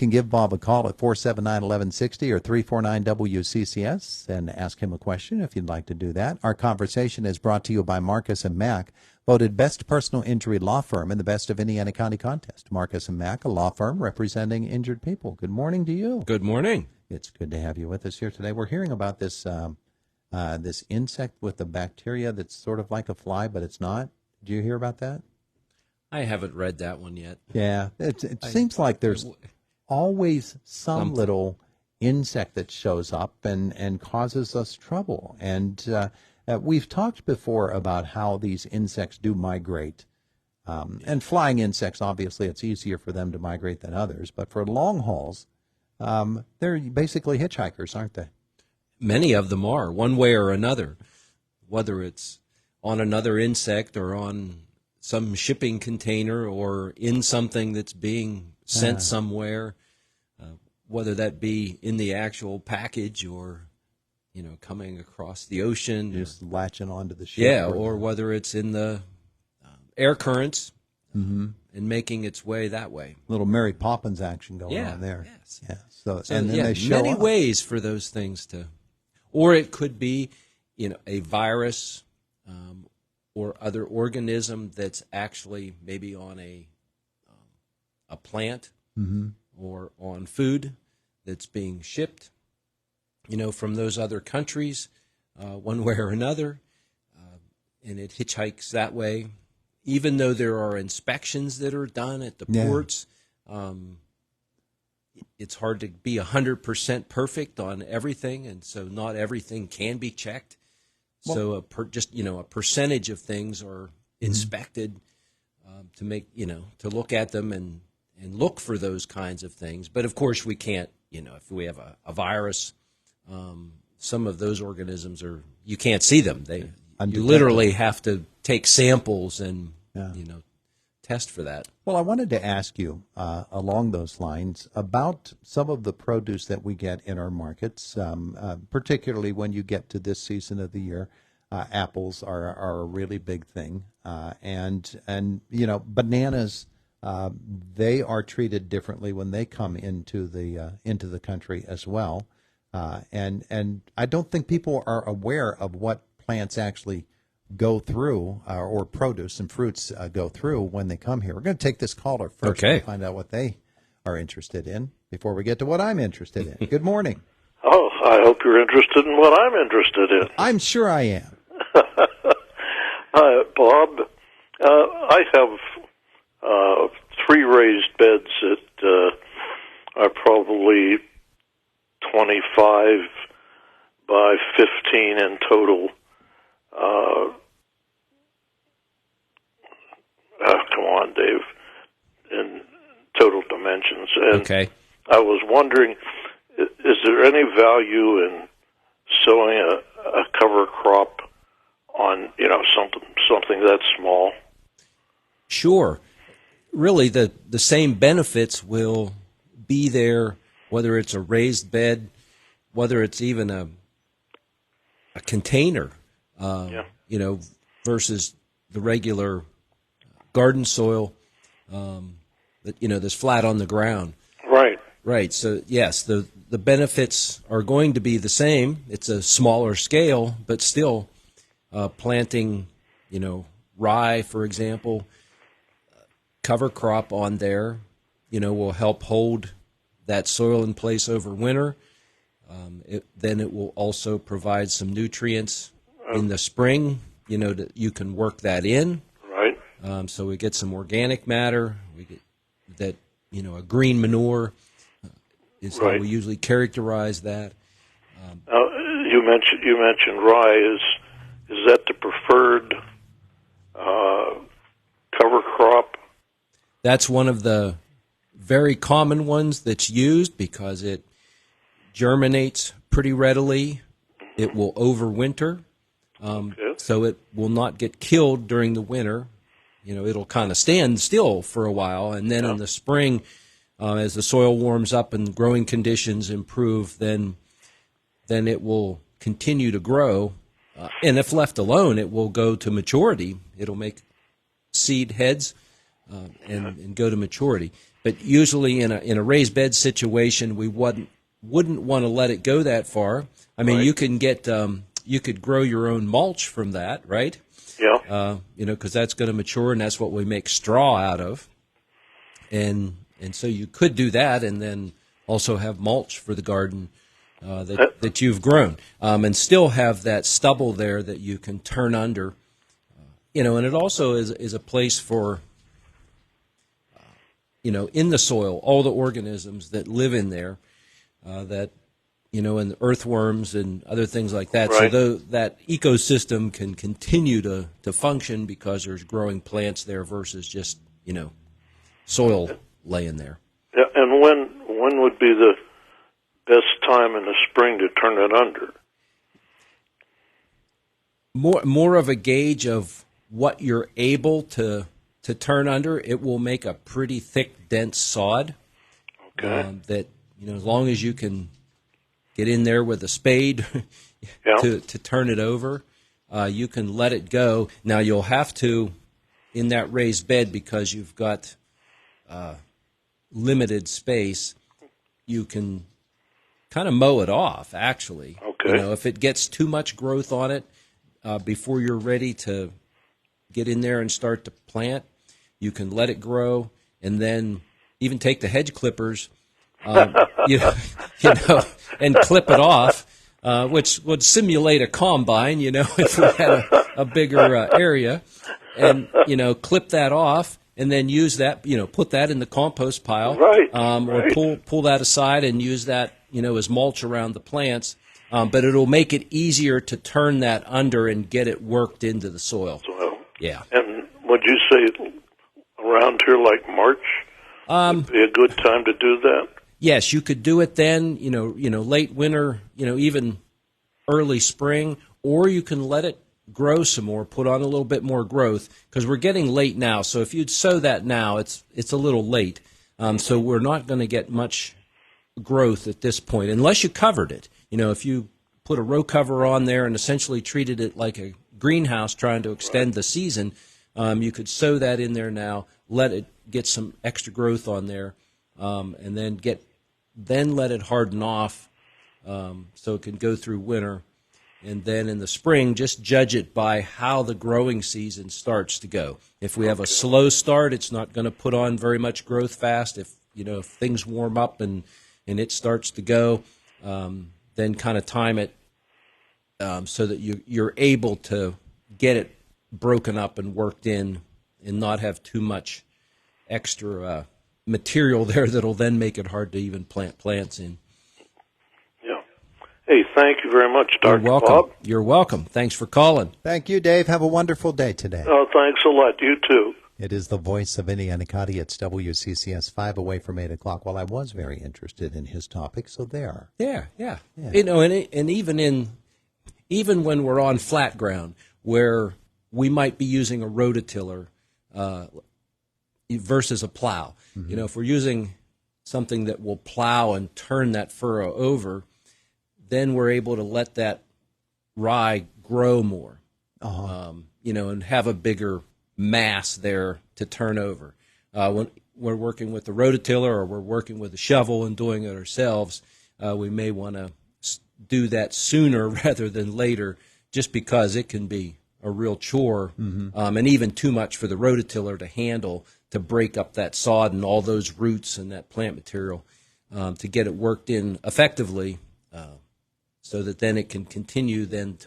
can give Bob a call at 479-1160 or 349-WCCS and ask him a question if you'd like to do that. Our conversation is brought to you by Marcus & Mack, voted best personal injury law firm in the Best of Indiana County contest. Marcus & Mack, a law firm representing injured people. Good morning to you. Good morning. It's good to have you with us here today. We're hearing about this this insect with the bacteria that's sort of like a fly, but it's not. Did you hear about that? I haven't read that one yet. Yeah, it seems like there's always some little insect that shows up and causes us trouble. And we've talked before about how these insects do migrate. And flying insects, obviously, it's easier for them to migrate than others. But for long hauls, they're basically hitchhikers, aren't they? Many of them are, one way or another, whether it's on another insect or on some shipping container or in something that's being sent somewhere, whether that be in the actual package or, coming across the ocean. Just latching onto the ship. Yeah, or whether it's in the air currents and making its way that way. Little Mary Poppins action going on there. Yes. Yeah. So and then they show many up. ways for those things to, or it could be, a virus or other organism that's actually maybe on a plant or on food that's being shipped, from those other countries, one way or another, and it hitchhikes that way. Even though there are inspections that are done at the ports, it's hard to be 100% perfect on everything, and so not everything can be checked. So a percentage of things are inspected to make to look at them and look for those kinds of things. But of course we can't if we have a virus, some of those organisms you can't see them. You literally have to take samples and test for that. Well, I wanted to ask you along those lines about some of the produce that we get in our markets, particularly when you get to this season of the year. Apples are a really big thing, and bananas. They are treated differently when they come into the country as well, and I don't think people are aware of what plants actually go through, or produce and fruits go through when they come here. We're going to take this caller first and find out what they are interested in before we get to what I'm interested in. Good morning. Oh, I hope you're interested in what I'm interested in. I'm sure I am. Hi, Bob. I have 3 raised beds that are probably 25 by 15 in total. Come on, Dave, in total dimensions. And I was wondering, is there any value in sowing a cover crop on, something that small? Sure. Really, the same benefits will be there, whether it's a raised bed, whether it's even a container, versus the regular garden soil that's flat on the ground. Right. Right. So, yes, the benefits are going to be the same. It's a smaller scale, but still planting, rye, for example, cover crop on there, will help hold that soil in place over winter. Then it will also provide some nutrients in the spring, that you can work that in. Right. So we get some organic matter. We get that, a green manure is how we usually characterize that. You mentioned rye. Is that the preferred cover crop? That's one of the very common ones that's used because it germinates pretty readily. It will overwinter, so it will not get killed during the winter. It'll kind of stand still for a while, and then in the spring, as the soil warms up and growing conditions improve, then it will continue to grow. And if left alone, it will go to maturity. It'll make seed heads and go to maturity. But usually in a raised bed situation, we wouldn't want to let it go that far. I mean, you can get you could grow your own mulch from that, right? Yeah. Because that's going to mature, and that's what we make straw out of. And so you could do that, and then also have mulch for the garden that you've grown, and still have that stubble there that you can turn under. And it also is a place for, in the soil, all the organisms that live in there, and the earthworms and other things like that. Right. So that ecosystem can continue to function because there's growing plants there versus just, soil laying there. Yeah, and when would be the best time in the spring to turn it under? More of a gauge of what you're able to turn under. It will make a pretty thick, dense sod. Okay. That as long as you can get in there with a spade to turn it over, you can let it go. Now you'll have to, in that raised bed, because you've got limited space, you can kind of mow it off, actually. Okay. If it gets too much growth on it before you're ready to get in there and start to plant, you can let it grow, and then even take the hedge clippers, and clip it off, which would simulate a combine, if we had a bigger area, and clip that off, and then use that, put that in the compost pile, right. Or pull that aside and use that, as mulch around the plants. But it'll make it easier to turn that under and get it worked into the soil. Yeah. And would you say around here like March would be a good time to do that? Yes, you could do it then, late winter, even early spring, or you can let it grow some more, put on a little bit more growth, because we're getting late now. So if you'd sow that now, it's a little late. So we're not going to get much growth at this point, unless you covered it. If you put a row cover on there and essentially treated it like a greenhouse trying to extend the season, you could sow that in there now, let it get some extra growth on there, and then let it harden off so it can go through winter. And then in the spring, just judge it by how the growing season starts to go. If we have a slow start, it's not going to put on very much growth fast. If things warm up and it starts to go, then kind of time it so that you're able to get it broken up and worked in, and not have too much extra material there that'll then make it hard to even plant plants in. Hey, thank you very much, Dr. You're welcome. Bob. You're welcome. Thanks for calling. Thank you, Dave. Have a wonderful day today. Oh, thanks a lot. You too. It is the voice of Indiana County. It's WCCS 5 away from 8 o'clock. Well, I was very interested in his topic, so there. Yeah. And even when we're on flat ground, where we might be using a rototiller versus a plow. Mm-hmm. If we're using something that will plow and turn that furrow over, then we're able to let that rye grow more, and have a bigger mass there to turn over. When we're working with the rototiller or we're working with a shovel and doing it ourselves, we may want to do that sooner rather than later, just because it can be a real chore, and even too much for the rototiller to handle, to break up that sod and all those roots and that plant material, to get it worked in effectively, so that then it can continue then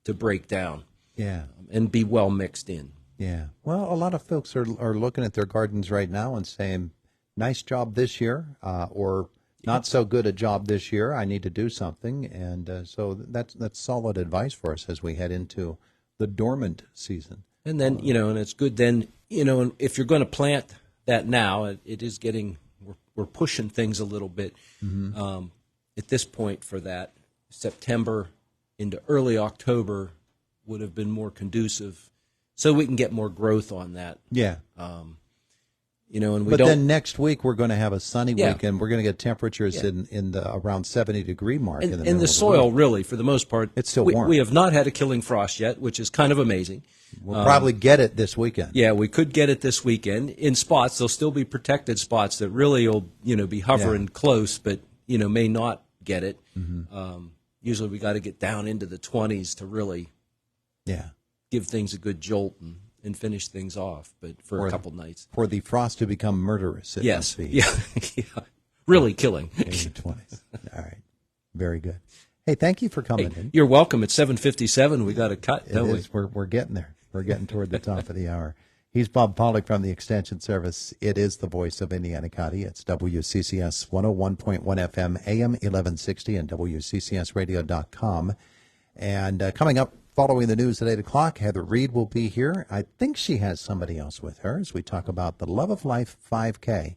to break down, and be well mixed in. Yeah. Well, a lot of folks are looking at their gardens right now and saying, nice job this year, or not so good a job this year. I need to do something. And so that's solid advice for us as we head into the dormant season. And then, and it's good then, and if you're going to plant that now, it is we're pushing things a little bit at this point for that. September into early October would have been more conducive, so we can get more growth on that. Yeah. And we but don't. then next week we're going to have a sunny Yeah. week, and we're going to get temperatures in the around 70-degree mark. And, in the and middle the of soil, week. really, for the most part, It's still we, warm. we have not had a killing frost yet, which is kind of amazing. We'll probably get it this weekend. Yeah, we could get it this weekend in spots. There'll still be protected spots that really will, be hovering close, but may not get it. Usually, we got to get down into the 20s to really, give things a good jolt and finish things off. But for a couple nights, for the frost to become murderous, it must be. Yeah, really killing. In the 20s. All right, very good. Hey, thank you for coming in. You're welcome. At 7:57, we got a cut, don't we? We're getting there. We're getting toward the top of the hour. He's Bob Pollock from the Extension Service. It is the voice of Indiana County. It's WCCS 101.1 FM, AM 1160, and WCCSradio.com. And coming up, following the news at 8 o'clock, Heather Reed will be here. I think she has somebody else with her as we talk about the Love of Life 5K.